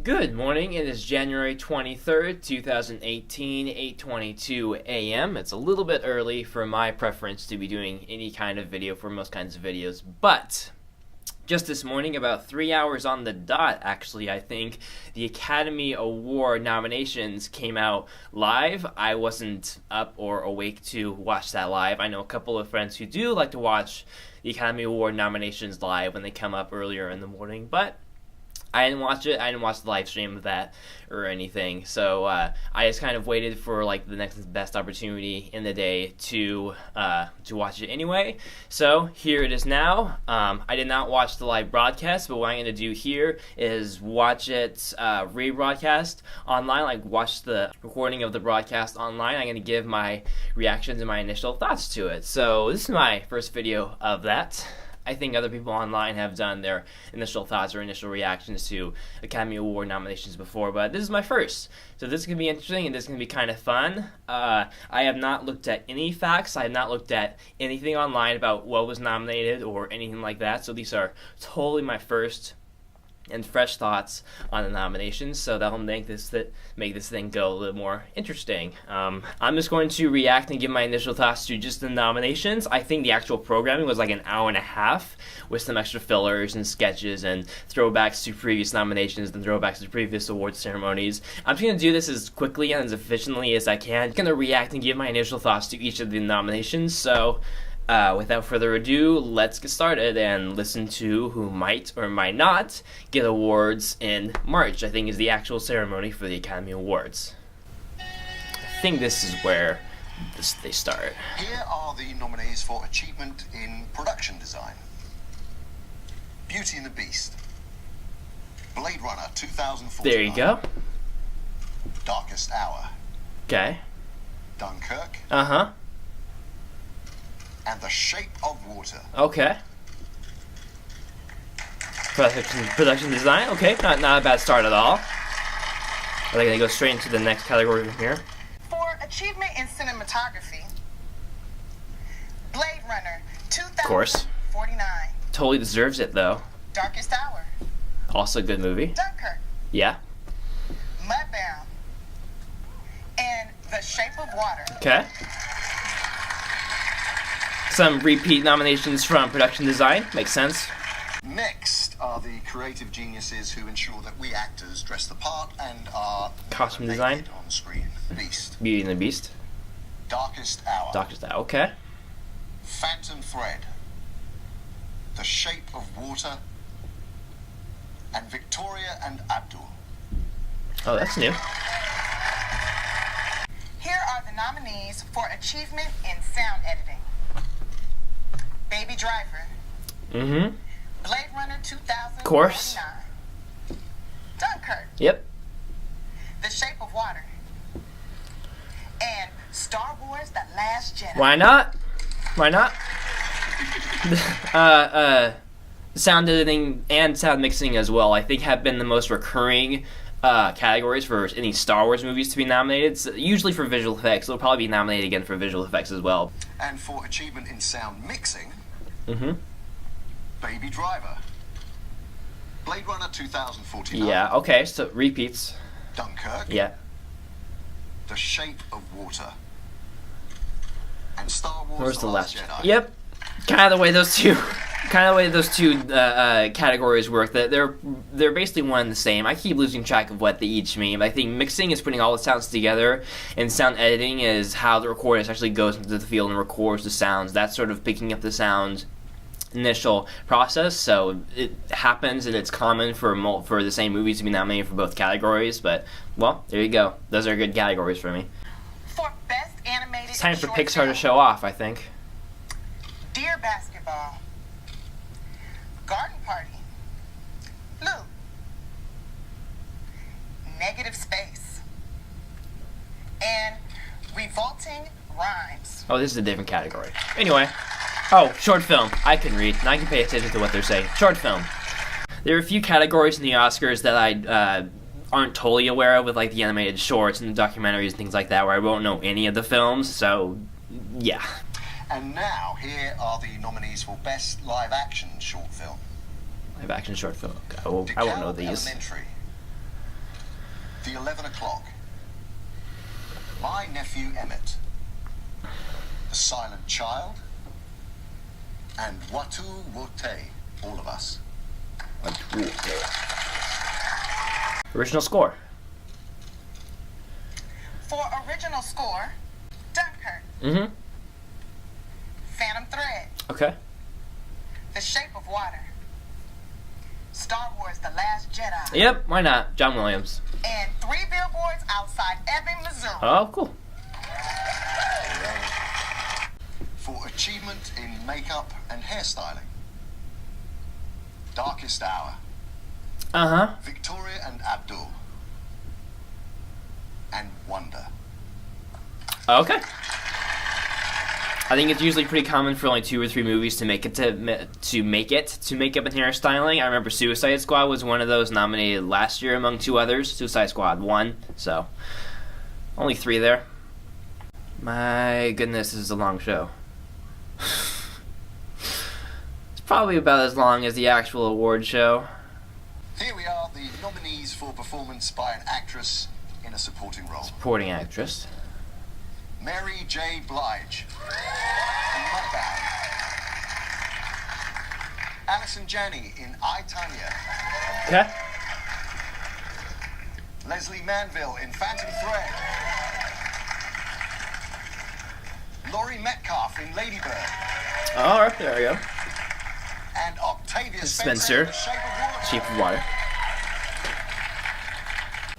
Good morning. It is January 23rd, 2018, 8:22 a.m. It's a little bit early for my preference to be doing any kind of video for most kinds of videos, but just this morning, about 3 hours on the dot, actually, I think, the Academy Award nominations came out live. I wasn't up or awake to watch that live. I know a couple of friends who do like to watch the Academy Award nominations live when they come up earlier in the morning, but I didn't watch it. I didn't watch the live stream of that or anything. So I just kind of waited for like the next best opportunity in the day to watch it anyway. So here it is now. I did not watch the live broadcast, but what I'm going to do here is watch it rebroadcast online, like watch the recording of the broadcast online. I'm going to give my reactions and my initial thoughts to it. So this is my first video of that. I think other people online have done their initial thoughts or initial reactions to Academy Award nominations before, but this is my first. So this is going to be interesting and this is going to be kind of fun. I have not looked at any facts. I have not looked at anything online about what was nominated or anything like that. So these are totally my first and fresh thoughts on the nominations, so that'll make this thing go a little more interesting. I'm just going to react and give my initial thoughts to just the nominations. I think the actual programming was like an hour and a half with some extra fillers and sketches and throwbacks to previous nominations and throwbacks to previous award ceremonies. I'm just going to do this as quickly and as efficiently as I can. I'm going to react and give my initial thoughts to each of the nominations, so without further ado, let's get started and listen to who might or might not get awards in March, I think is the actual ceremony for the Academy Awards. I think this is where they start. Here are the nominees for achievement in production design. Beauty and the Beast, Blade Runner 2049. There you go. Darkest Hour. Okay. Dunkirk. Uh-huh. And The Shape of Water. Okay. Production design. Okay, not a bad start at all. Are they gonna go straight into the next category from here? For achievement in cinematography, Blade Runner Of course. 2049. Totally deserves it though. Darkest Hour. Also a good movie. Dunkirk. Yeah. Mudbound. And The Shape of Water. Okay. Some repeat nominations from production design. Makes sense. Next are the creative geniuses who ensure that we actors dress the part and are Costume design. naked on screen. Beast. Beauty and the Beast. Darkest Hour. Doctor Hour. Okay. Phantom Thread. The Shape of Water. And Victoria and Abdul. Oh, that's new. Here are the nominees for achievement in sound editing. Baby Driver. Mm-hmm. Blade Runner 2049. Of course. Dunkirk. Yep. The Shape of Water. And Star Wars The Last Jedi. Why not? Why not? Sound editing and sound mixing as well, I think, have been the most recurring categories for any Star Wars movies to be nominated. So usually for visual effects. They'll probably be nominated again for visual effects as well. And for achievement in sound mixing, Mm-hmm. Baby Driver, Blade Runner 2049. Yeah, okay, so repeats. Dunkirk. Yeah. The Shape of Water. And Star Wars Where's The Last Jedi. Yep. Kind of the way those two categories work. That they're basically one and the same. I keep losing track of what they each mean, but I think mixing is putting all the sounds together, and sound editing is how the recordist actually goes into the field and records the sounds. That's sort of picking up the sounds initial process, so it happens and it's common for the same movies to be nominated for both categories, but well, there you go. Those are good categories for me. For best animated It's time for short Pixar to film, show off, I think. Dear Basketball. Garden Party. Lou. Negative Space. And Revolting Rhymes. Oh, this is a different category. Anyway. Oh, short film. I can read, and I can pay attention to what they're saying. Short film. There are a few categories in the Oscars that I aren't totally aware of, with like the animated shorts and the documentaries and things like that, where I won't know any of the films, so yeah. And now, here are the nominees for Best Live Action Short Film. Live action short film. I won't know these. Elementary, The 11 O'Clock, My Nephew Emmett, The Silent Child, and Watu Wote, All of Us. Original score. For original score, Dunkirk, Mm-hmm. Phantom Thread, Okay. The Shape of Water, Star Wars: The Last Jedi, Yep, why not? John Williams. and 3 Billboards Outside Ebbing, Missouri. Oh, cool. For achievement in makeup and hairstyling, Darkest Hour, Uh-huh. Victoria and Abdul, and Wonder. Okay. I think it's usually pretty common for only 2 or 3 movies to make it to makeup and hairstyling. I remember Suicide Squad was one of those nominated last year among 2 others. Suicide Squad won, so only 3 there. My goodness, this is a long show. It's probably about as long as the actual award show. Here we are, the nominees for performance by an actress in a supporting role. Supporting actress. Mary J. Blige in Mudbound. Alison Janney in I, Tonya. Okay. Leslie Manville in Phantom Thread. Laurie Metcalf in Lady Bird. All right, there we go. And Octavia Spencer. in The Shape of Water. Shape of Water.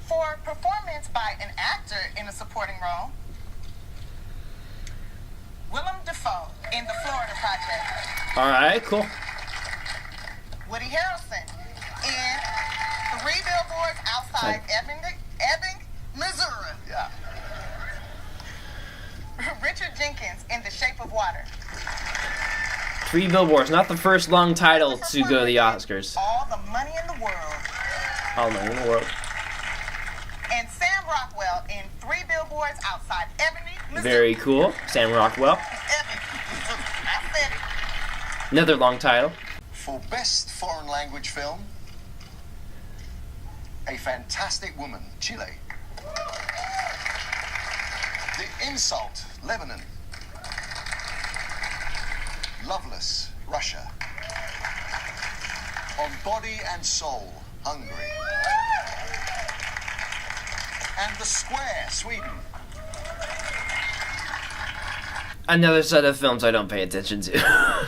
For performance by an actor in a supporting role, Willem Dafoe in The Florida Project, All right, cool. Woody Harrelson in 3 Billboards Outside Ebbing, Missouri. Yeah. Richard Jenkins in The Shape of Water. 3 Billboards, not the first long title to go to the Oscars. All the Money in the World. All the money in the world. And Sam Rockwell in 3 Billboards Outside Ebbing, Missouri. Very cool. Sam Rockwell. Ebbing. I said it. Another long title. For Best Foreign Language Film, A Fantastic Woman, Chile. The Insult, Lebanon. Loveless, Russia. On Body and Soul, Hungary. And The Square, Sweden. Another set of films I don't pay attention to.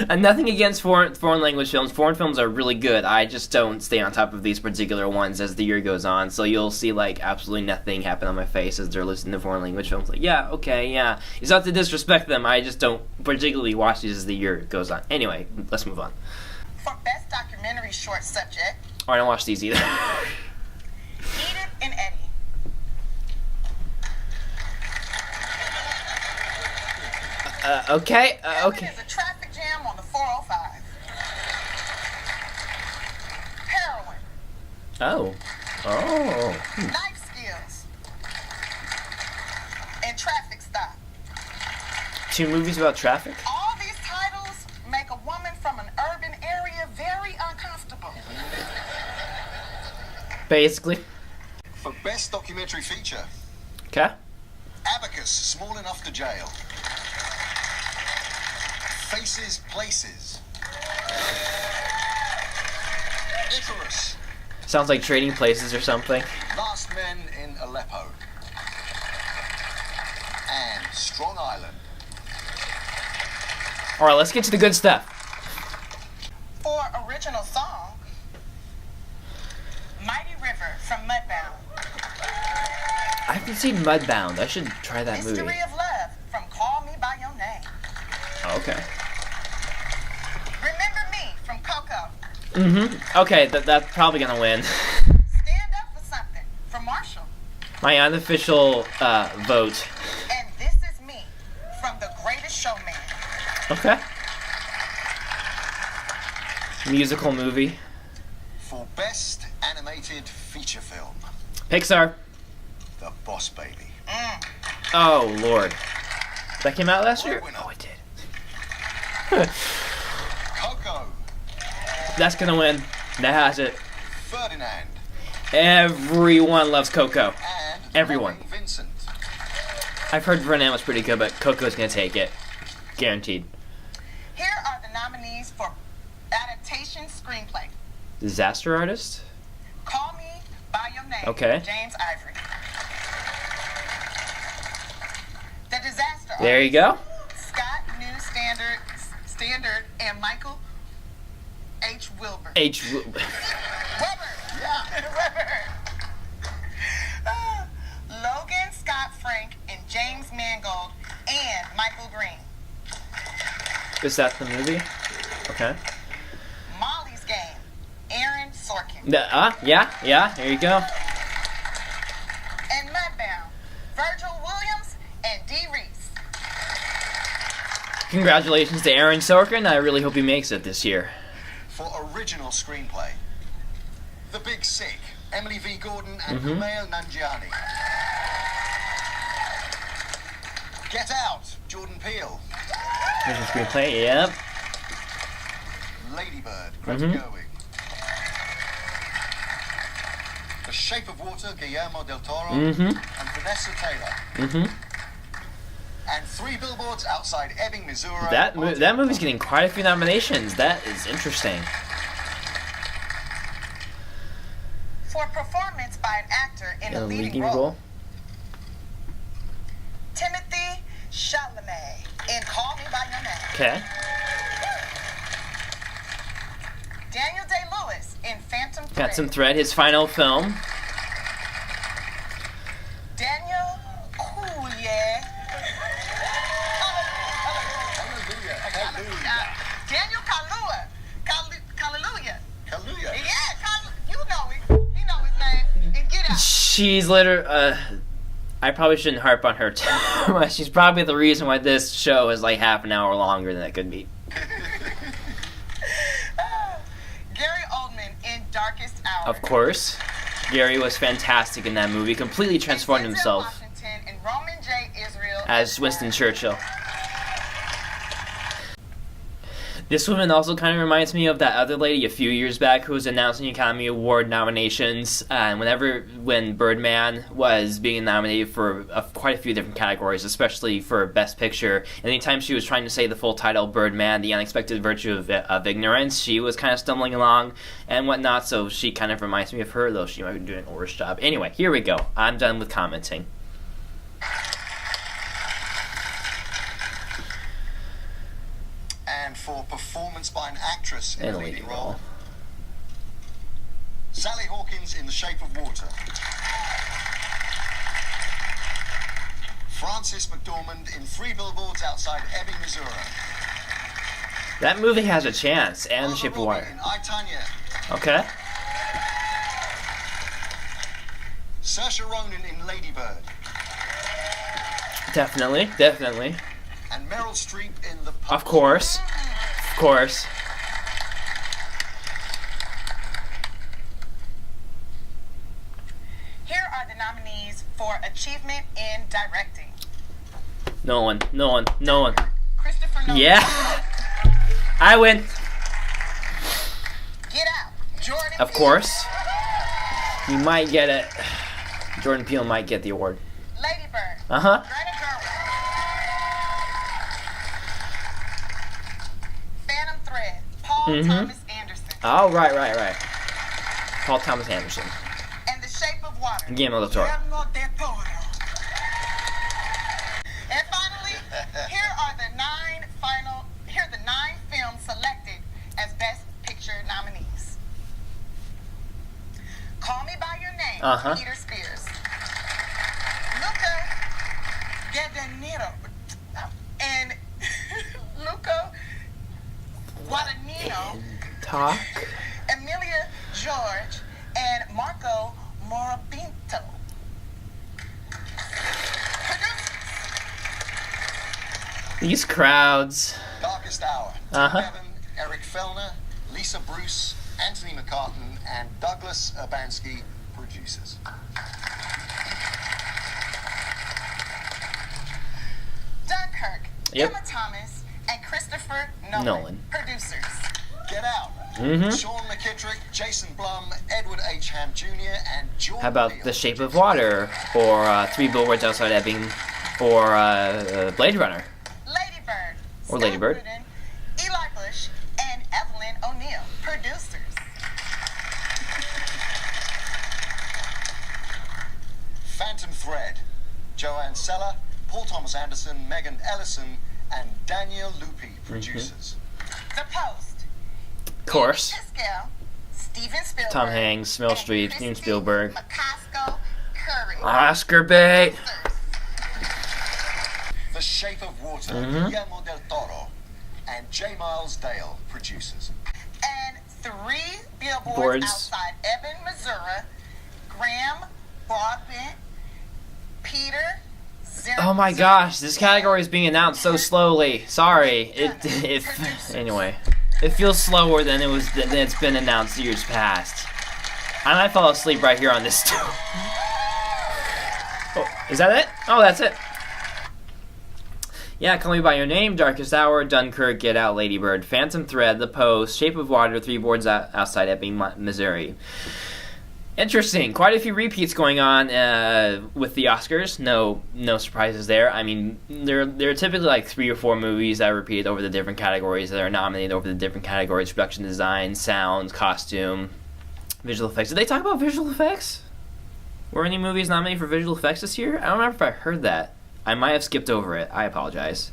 And nothing against foreign language films. Foreign films are really good. I just don't stay on top of these particular ones as the year goes on. So you'll see like absolutely nothing happen on my face as they're listening to foreign language films. Like, yeah, okay, yeah. It's not to disrespect them. I just don't particularly watch these as the year goes on. Anyway, let's move on. For Best Documentary Short Subject, Oh, I don't watch these either. Edith and Eddie. Okay. Okay. There's a traffic jam on the 405. Heroin. Oh. Life skills. And traffic stop. 2 movies about traffic? All these titles make a woman from an urban area very uncomfortable. Basically. For Best Documentary Feature, Okay. Abacus, Small Enough to Jail. Faces, Places. Icarus, Sounds like Trading Places or something. Last Men in Aleppo. And Strong Island. All right, let's get to the good stuff. For original song, Mighty River from Mudbound. I haven't seen Mudbound. I should try that movie. Mystery of Love from Call Me By Your Name. Oh, okay. Remember Me from Coco. Mm-hmm. Okay, that's probably gonna win. Stand Up for Something from Marshall. My unofficial vote. And This Is Me from The Greatest Showman. Okay. Musical movie. For Best Animated Feature Film, Pixar. The Boss Baby. Oh, Lord. That came out last year? Winner. Oh, it did. Coco, That's gonna win. That has it. Ferdinand, Everyone loves Coco. And Everyone. Knowing Vincent. I've heard Ronan was pretty good, but Coco's gonna take it. Guaranteed. Here are the nominees for adaptation screenplay. Disaster Artist? Call Me by Your Name. Okay. James Ivory. The Disaster There you go. Scott New Standard and Michael H. Wilbur. Weber. Yeah. Weber. Logan Scott Frank and James Mangold and Michael Green. Is that the movie? Okay. Molly's Game. Aaron Sorkin. Yeah, there you go. And Mudbound. Virgil Williams and Dee Reese. Congratulations to Aaron Sorkin. I really hope he makes it this year. For original screenplay, The Big Sick, Emily V. Gordon and Mhm. Kumail Nanjiani. Get Out, Jordan Peele. There's a screenplay, yep. Lady Bird, Greta Mhm. Gerwig. The Shape of Water, Guillermo del Toro Mhm. and Vanessa Taylor. Mhm. And Three Billboards Outside Ebbing, Missouri. That movie's getting quite a few nominations. That is interesting. For performance by an actor in In a a leading leading role. role. Timothy Chalamet in Call Me by Your Name. Okay. Daniel Day-Lewis in Phantom Thread. Got some Thread, his final film. Daniel Kaluuya. Daniel Kaluuya. Kaluuya. Hallelujah. Yeah, you know it. He know his name. And Get Out. She's literally. I probably shouldn't harp on her too much. She's probably the reason why this show is like half an hour longer than it could be. Gary Oldman in Darkest Hour. Of course. Gary was fantastic in that movie. Completely transformed Denzel himself Washington and Roman J. Israel as Winston Churchill. This woman also kind of reminds me of that other lady a few years back who was announcing Academy Award nominations. And when Birdman was being nominated for quite a few different categories, especially for Best Picture, anytime she was trying to say the full title, Birdman, The Unexpected Virtue of Ignorance, she was kind of stumbling along and whatnot. So she kind of reminds me of her, though she might be doing a worse job. Anyway, here we go. I'm done with commenting. And for performance by an actress in And a a leading leading role, role. Sally Hawkins in The Shape of Water. Frances McDormand in Three Billboards Outside Ebbing, Missouri. That movie has a chance, and The Margot Shape of Robbie Water. in I, Tonya. Okay. Saoirse Ronan in Lady Bird. Definitely. And Meryl Streep in The Punch. Of course. Here are the nominees for Achievement in Directing. No one. Christopher Nolan. Yeah. I win. Get Out. Jordan Of Peele. course. You might get it. Jordan Peele might get the award. Lady Bird. Uh-huh. Greta Gerwig. Phantom Thread. Paul Mhm. Thomas Anderson. Oh, right. Paul Thomas Anderson. And The Shape of Water. Guillermo del Toro. Guillermo del Toro. And finally, here are the nine films selected as Best Picture nominees. Call Me by Your Name. Uh-huh. Peter Spears. Luca Guadagnino and Luca Guadagnino. Talk. Emilia George and Marco Morabito. These crowds. Darkest Hour. Uh-huh. Tim Bevan, Eric Fellner, Lisa Bruce, Anthony McCartan, and Douglas Urbanski, producers. Dunkirk. Yep. Emma Thomas and Christopher Nolan. Nolan. Producers. Get Out. Sean McKittrick, Jason Blum, Edward H. Ham Jr., and Jordan How about Peele. The Shape of Water, or Three Billboards Outside Ebbing, or Blade Runner? Lady Bird. Or Lady Bird. Scott Rudin, Eli Bush, and Evelyn O'Neill, producers. Phantom Thread. Joanne Seller, Paul Thomas Anderson, Megan Ellison, and Daniel Lupi, producers. The Post. Of course. Pascal, Steven Spielberg, Tom Hanks, Meryl and Streep, Steven Christy Spielberg. McCaskill Curry. Oscar bait. The Shape of Water, Guillermo del Toro, and J. Miles Dale, producers. And 3 billboards Boards. outside Ebbing, Missouri. Graham Broadbent, Peter. Oh my gosh, this category is being announced so slowly. Sorry. Anyway, it feels slower than it's been announced years past. I might fall asleep right here on this too. Oh, is that it? Oh, that's it. Yeah, Call Me By Your Name, Darkest Hour, Dunkirk, Get Out, Lady Bird, Phantom Thread, The Post, Shape of Water, 3 boards outside Ebbing, Missouri. Interesting. Quite a few repeats going on with the Oscars. No surprises there. I mean, there are typically like 3 or 4 movies that are repeated over the different categories that are nominated over the different categories: production design, sound, costume, visual effects. Did they talk about visual effects? Were any movies nominated for visual effects this year? I don't remember if I heard that. I might have skipped over it. I apologize.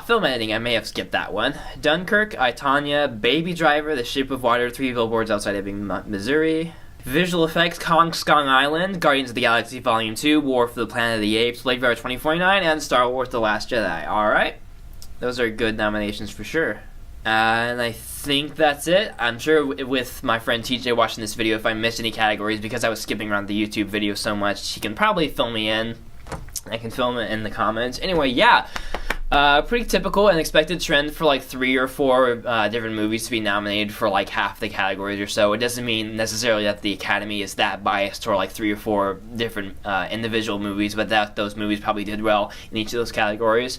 Film editing. I may have skipped that one. Dunkirk, I, Tonya, Baby Driver, The Shape of Water, 3 billboards outside Ebbing, Missouri. Visual effects: Kong Skong Island, Guardians of the Galaxy Volume 2, War for the Planet of the Apes, Blade Runner 2049, and Star Wars The Last Jedi. Alright. Those are good nominations for sure. And I think that's it. I'm sure with my friend TJ watching this video, if I missed any categories because I was skipping around the YouTube video so much, he can probably fill me in. I can film it in the comments. Anyway, yeah. Pretty typical and expected trend for like 3 or 4 different movies to be nominated for like half the categories or so. It doesn't mean necessarily that the Academy is that biased toward like 3 or 4 different individual movies, but that those movies probably did well in each of those categories.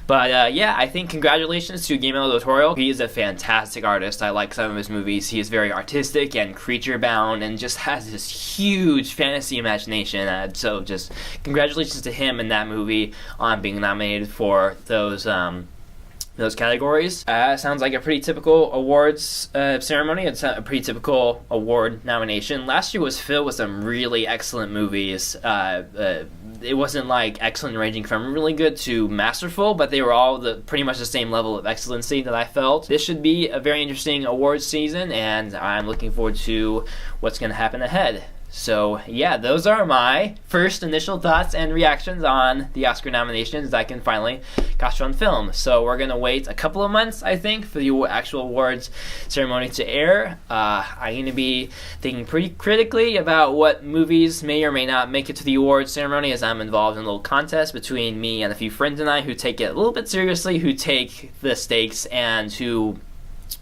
But yeah, I think congratulations to Guillermo del Toro. He is a fantastic artist. I like some of his movies. He is very artistic and creature bound and just has this huge fantasy imagination. So just congratulations to him and that movie on being nominated for those categories. Sounds like a pretty typical awards ceremony. It's a pretty typical award nomination. Last year was filled with some really excellent movies. It wasn't like excellent ranging from really good to masterful, but they were all pretty much the same level of excellency that I felt. This should be a very interesting awards season, and I'm looking forward to what's going to happen ahead. So, yeah, those are my first initial thoughts and reactions on the Oscar nominations that can finally catch on film. So we're going to wait a couple of months, I think, for the actual awards ceremony to air. I'm going to be thinking pretty critically about what movies may or may not make it to the awards ceremony, as I'm involved in a little contest between me and a few friends and I who take it a little bit seriously, who take the stakes, and who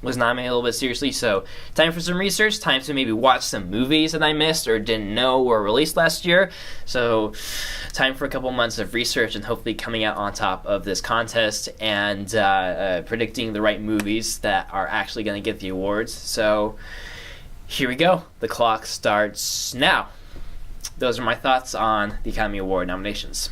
was nominated a little bit seriously. So time for some research, time to maybe watch some movies that I missed or didn't know were released last year. So time for a couple months of research and hopefully coming out on top of this contest and predicting the right movies that are actually going to get the awards. So here we go. The clock starts now. Those are my thoughts on the Academy Award nominations.